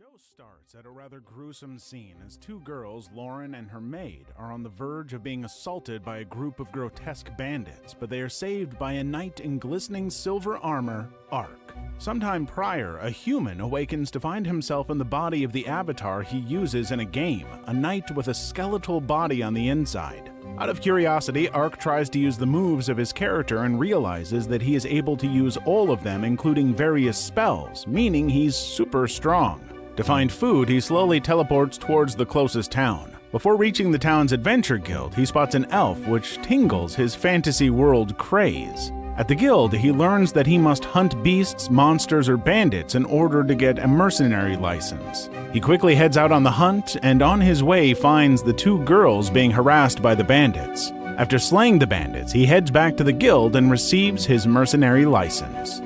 show starts at a rather gruesome scene as two girls, Lauren and her maid, are on the verge of being assaulted by a group of grotesque bandits, but they are saved by a knight in glistening silver armor, Ark. Sometime prior, a human awakens to find himself in the body of the avatar he uses in a game, a knight with a skeletal body on the inside. Out of curiosity, Ark tries to use the moves of his character and realizes that he is able to use all of them, including various spells, meaning he's super strong. To find food, he slowly teleports towards the closest town. Before reaching the town's adventure guild, he spots an elf which tingles his fantasy world craze. At the guild, he learns that he must hunt beasts, monsters, or bandits in order to get a mercenary license. He quickly heads out on the hunt, and on his way finds the two girls being harassed by the bandits. After slaying the bandits, he heads back to the guild and receives his mercenary license.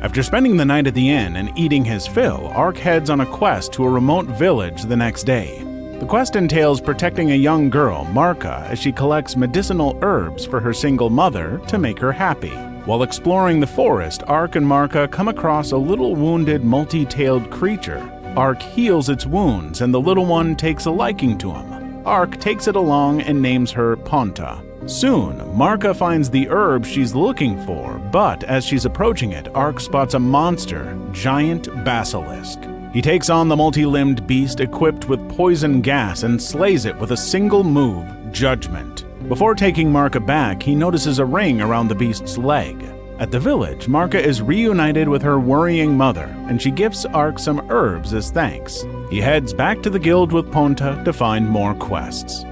After spending the night at the inn and eating his fill, Ark heads on a quest to a remote village the next day. The quest entails protecting a young girl, Marka, as she collects medicinal herbs for her single mother to make her happy. While exploring the forest, Ark and Marka come across a little wounded, multi-tailed creature. Ark heals its wounds, and the little one takes a liking to him. Ark takes it along and names her Ponta. Soon, Marka finds the herb she's looking for, but as she's approaching it, Ark spots a monster, Giant Basilisk. He takes on the multi-limbed beast equipped with poison gas and slays it with a single move, Judgment. Before taking Marka back, he notices a ring around the beast's leg. At the village, Marka is reunited with her worrying mother, and she gifts Ark some herbs as thanks. He heads back to the guild with Ponta to find more quests.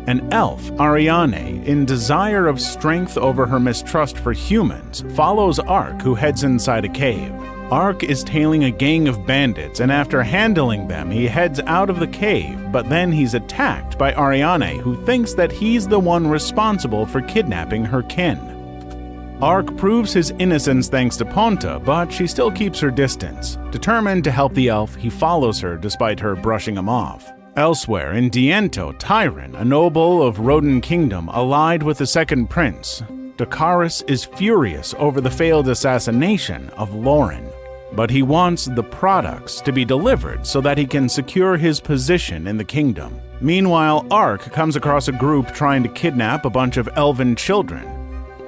An elf, Ariane, in desire of strength over her mistrust for humans, follows Ark, who heads inside a cave. Ark is tailing a gang of bandits, and after handling them, he heads out of the cave, but then he's attacked by Ariane, who thinks that he's the one responsible for kidnapping her kin. Ark proves his innocence thanks to Ponta, but she still keeps her distance. Determined to help the elf, he follows her despite her brushing him off. Elsewhere, in Diento, Tyron, a noble of Roden Kingdom, allied with the second prince, Dakaris is furious over the failed assassination of Lauren. But he wants the products to be delivered so that he can secure his position in the kingdom. Meanwhile, Ark comes across a group trying to kidnap a bunch of elven children.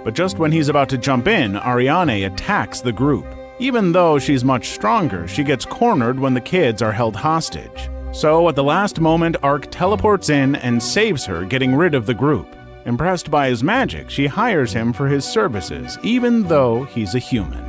But just when he's about to jump in, Ariane attacks the group. Even though she's much stronger, she gets cornered when the kids are held hostage. So at the last moment, Ark teleports in and saves her, getting rid of the group. Impressed by his magic, she hires him for his services, even though he's a human.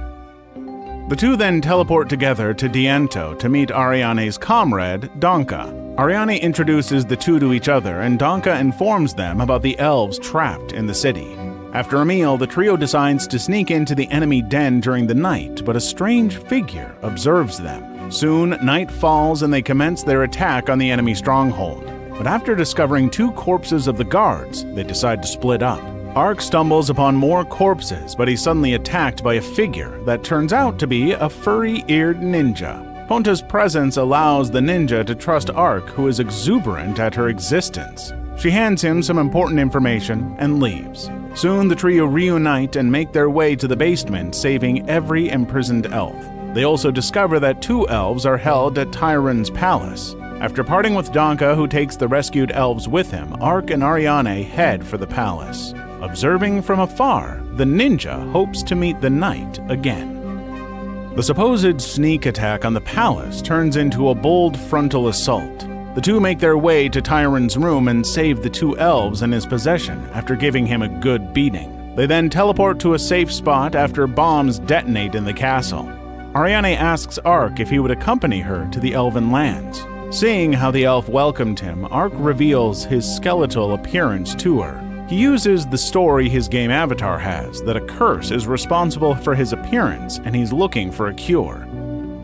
The two then teleport together to Diento to meet Ariane's comrade, Donka. Ariane introduces the two to each other, and Donka informs them about the elves trapped in the city. After a meal, the trio decides to sneak into the enemy den during the night, but a strange figure observes them. Soon, night falls and they commence their attack on the enemy stronghold. But after discovering two corpses of the guards, they decide to split up. Ark stumbles upon more corpses, but he's suddenly attacked by a figure that turns out to be a furry-eared ninja. Ponta's presence allows the ninja to trust Ark, who is exuberant at her existence. She hands him some important information and leaves. Soon the trio reunite and make their way to the basement, saving every imprisoned elf. They also discover that two elves are held at Tyron's palace. After parting with Donka, who takes the rescued elves with him, Ark and Ariane head for the palace. Observing from afar, the ninja hopes to meet the knight again. The supposed sneak attack on the palace turns into a bold frontal assault. The two make their way to Tyron's room and save the two elves in his possession after giving him a good beating. They then teleport to a safe spot after bombs detonate in the castle. Ariane asks Ark if he would accompany her to the elven lands. Seeing how the elf welcomed him, Ark reveals his skeletal appearance to her. He uses the story his game avatar has, that a curse is responsible for his appearance and he's looking for a cure.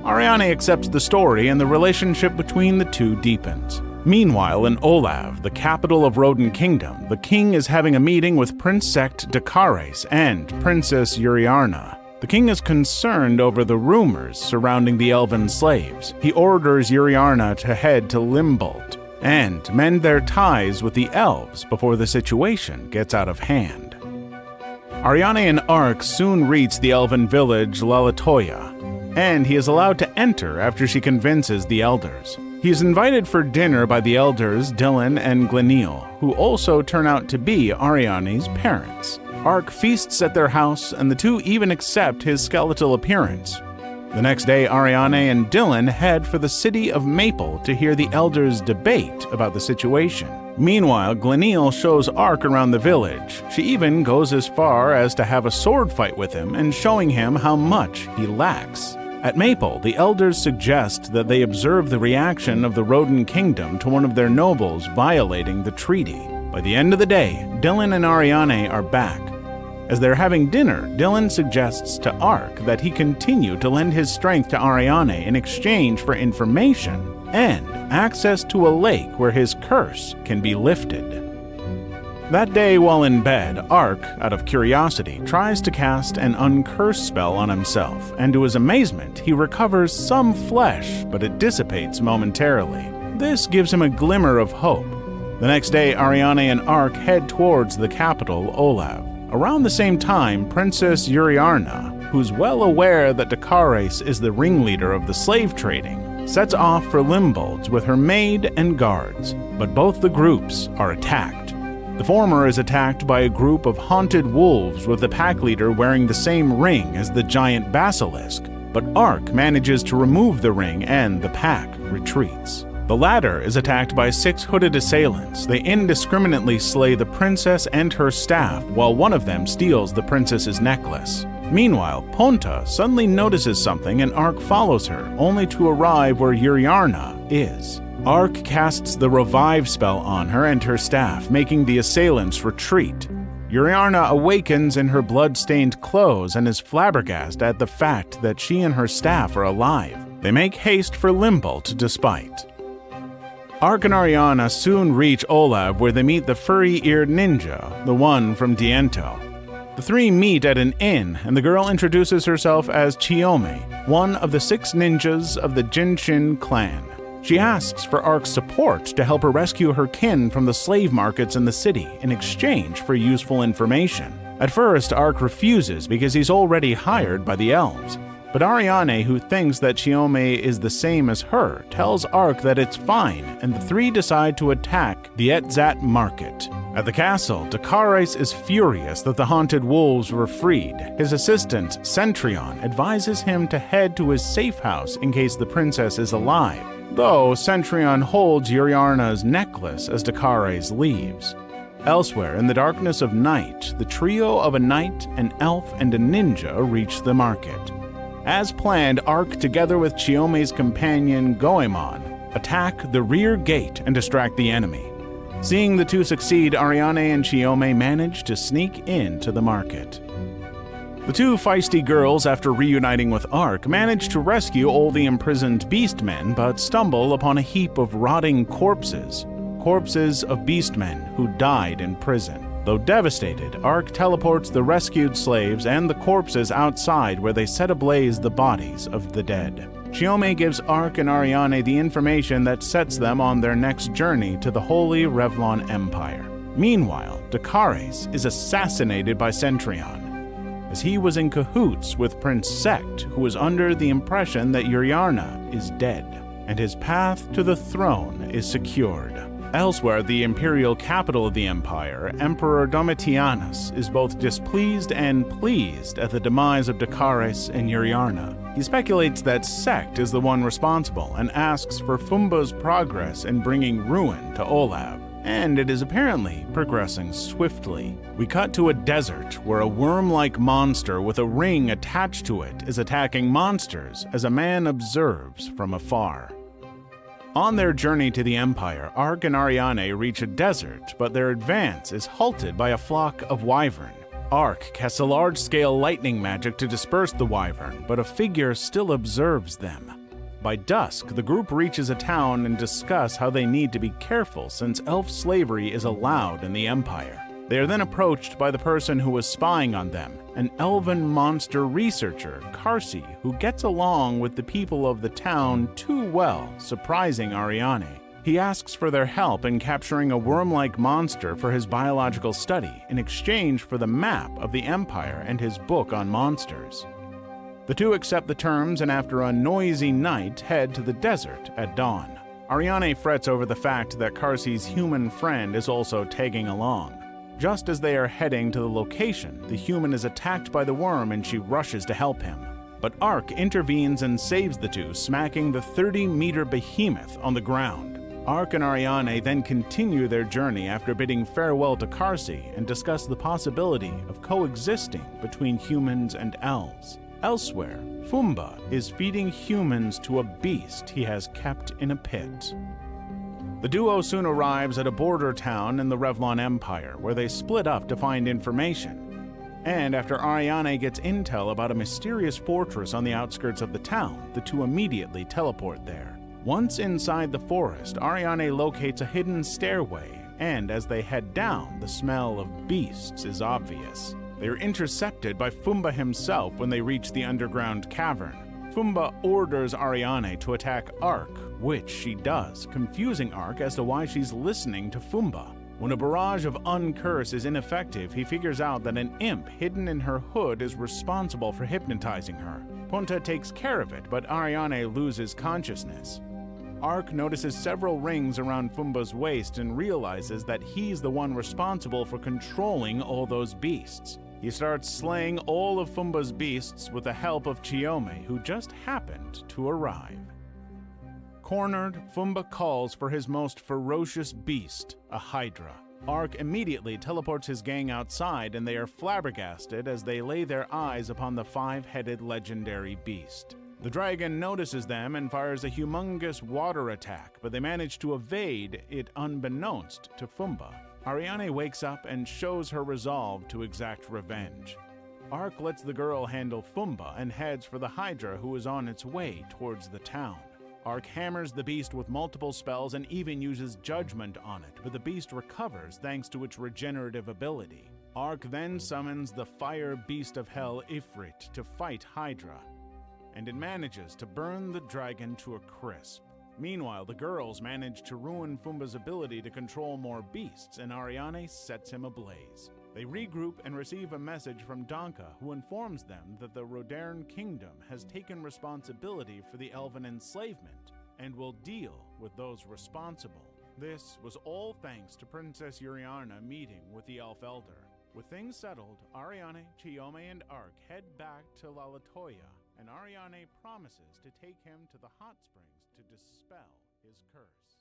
Ariane accepts the story and the relationship between the two deepens. Meanwhile, in Olav, the capital of Roden Kingdom, the king is having a meeting with Prince Sect Dakaris and Princess Uriarna. The king is concerned over the rumors surrounding the elven slaves. He orders Uriarna to head to Limbold and mend their ties with the elves before the situation gets out of hand. Ariane and Ark soon reach the elven village Lalatoya. and he is allowed to enter after she convinces the elders. He is invited for dinner by the elders Dylan and Gleneel, who also turn out to be Ariane's parents. Ark feasts at their house, and the two even accept his skeletal appearance. The next day, Ariane and Dylan head for the city of Maple to hear the elders debate about the situation. Meanwhile, Gleneel shows Ark around the village. She even goes as far as to have a sword fight with him and showing him how much he lacks. At Maple, the elders suggest that they observe the reaction of the Roden kingdom to one of their nobles violating the treaty. By the end of the day, Dylan and Ariane are back. As they're having dinner, Dylan suggests to Ark that he continue to lend his strength to Ariane in exchange for information and access to a lake where his curse can be lifted. That day, while in bed, Ark, out of curiosity, tries to cast an uncurse spell on himself, and to his amazement, he recovers some flesh, but it dissipates momentarily. This gives him a glimmer of hope. The next day, Ariane and Ark head towards the capital, Olav. Around the same time, Princess Uriarna, who's well aware that Dakares is the ringleader of the slave trading, sets off for Limbolds with her maid and guards, but both the groups are attacked. The former is attacked by a group of haunted wolves with the pack leader wearing the same ring as the giant basilisk, but Ark manages to remove the ring and the pack retreats. The latter is attacked by 6 hooded assailants. They indiscriminately slay the princess and her staff, while one of them steals the princess's necklace. Meanwhile, Ponta suddenly notices something and Ark follows her, only to arrive where Uriarna is. Ark casts the revive spell on her and her staff, making the assailants retreat. Uriarna awakens in her blood-stained clothes and is flabbergasted at the fact that she and her staff are alive. They make haste for Limbold despite. Ark and Ariane soon reach Olav, where they meet the furry-eared ninja, the one from Diento. The three meet at an inn, and the girl introduces herself as Chiome, one of the 6 ninjas of the Jinshin clan. She asks for Ark's support to help her rescue her kin from the slave markets in the city in exchange for useful information. At first, Ark refuses because he's already hired by the elves. But Ariane, who thinks that Chiome is the same as her, tells Ark that it's fine, and the three decide to attack the Etzat market. At the castle, Dakares is furious that the haunted wolves were freed. His assistant, Centrion, advises him to head to his safe house in case the princess is alive, though Centrion holds Uriarna's necklace as Dakares leaves. Elsewhere, in the darkness of night, the trio of a knight, an elf, and a ninja reach the market. As planned, Ark, together with Chiome's companion Goemon, attack the rear gate and distract the enemy. Seeing the two succeed, Ariane and Chiome manage to sneak into the market. The two feisty girls, after reuniting with Ark, manage to rescue all the imprisoned beastmen, but stumble upon a heap of rotting corpses of beastmen who died in prison. Though devastated, Ark teleports the rescued slaves and the corpses outside, where they set ablaze the bodies of the dead. Chiome gives Ark and Ariane the information that sets them on their next journey to the Holy Revlon Empire. Meanwhile, Dakares is assassinated by Centrion, as he was in cahoots with Prince Sect, who was under the impression that Uriarna is dead, and his path to the throne is secured. Elsewhere, the imperial capital of the empire, Emperor Domitianus is both displeased and pleased at the demise of Dakares and Uriarna. He speculates that Sect is the one responsible and asks for Fumba's progress in bringing ruin to Olav, and it is apparently progressing swiftly. We cut to a desert where a worm-like monster with a ring attached to it is attacking monsters as a man observes from afar. On their journey to the Empire, Ark and Ariane reach a desert, but their advance is halted by a flock of wyvern. Ark casts a large-scale lightning magic to disperse the wyvern, but a figure still observes them. By dusk, the group reaches a town and discuss how they need to be careful since elf slavery is allowed in the Empire. They are then approached by the person who was spying on them, an elven monster researcher, Karsi, who gets along with the people of the town too well, surprising Ariane. He asks for their help in capturing a worm-like monster for his biological study in exchange for the map of the Empire and his book on monsters. The two accept the terms and after a noisy night head to the desert at dawn. Ariane frets over the fact that Karsi's human friend is also tagging along. Just as they are heading to the location, the human is attacked by the worm and she rushes to help him. But Ark intervenes and saves the two, smacking the 30-meter behemoth on the ground. Ark and Ariane then continue their journey after bidding farewell to Karsi and discuss the possibility of coexisting between humans and elves. Elsewhere, Fumba is feeding humans to a beast he has kept in a pit. The duo soon arrives at a border town in the Revlon Empire, where they split up to find information. And after Ariane gets intel about a mysterious fortress on the outskirts of the town, the two immediately teleport there. Once inside the forest, Ariane locates a hidden stairway, and as they head down, the smell of beasts is obvious. They are intercepted by Fumba himself when they reach the underground cavern. Fumba orders Ariane to attack Ark, which she does, confusing Ark as to why she's listening to Fumba. When a barrage of uncurse is ineffective, he figures out that an imp hidden in her hood is responsible for hypnotizing her. Ponta takes care of it, but Ariane loses consciousness. Ark notices several rings around Fumba's waist and realizes that he's the one responsible for controlling all those beasts. He starts slaying all of Fumba's beasts with the help of Chiome, who just happened to arrive. Cornered, Fumba calls for his most ferocious beast, a Hydra. Ark immediately teleports his gang outside and they are flabbergasted as they lay their eyes upon the five-headed legendary beast. The dragon notices them and fires a humongous water attack, but they manage to evade it unbeknownst to Fumba. Ariane wakes up and shows her resolve to exact revenge. Ark lets the girl handle Fumba and heads for the Hydra, who is on its way towards the town. Ark hammers the beast with multiple spells and even uses judgment on it, but the beast recovers thanks to its regenerative ability. Ark then summons the fire beast of hell Ifrit to fight Hydra, and it manages to burn the dragon to a crisp. Meanwhile, the girls manage to ruin Fumba's ability to control more beasts, and Ariane sets him ablaze. They regroup and receive a message from Danka, who informs them that the Rodern Kingdom has taken responsibility for the elven enslavement and will deal with those responsible. This was all thanks to Princess Yuriarna meeting with the Elf Elder. With things settled, Ariane, Chiome, and Ark head back to Lalatoya, and Ariane promises to take him to the hot springs to dispel his curse.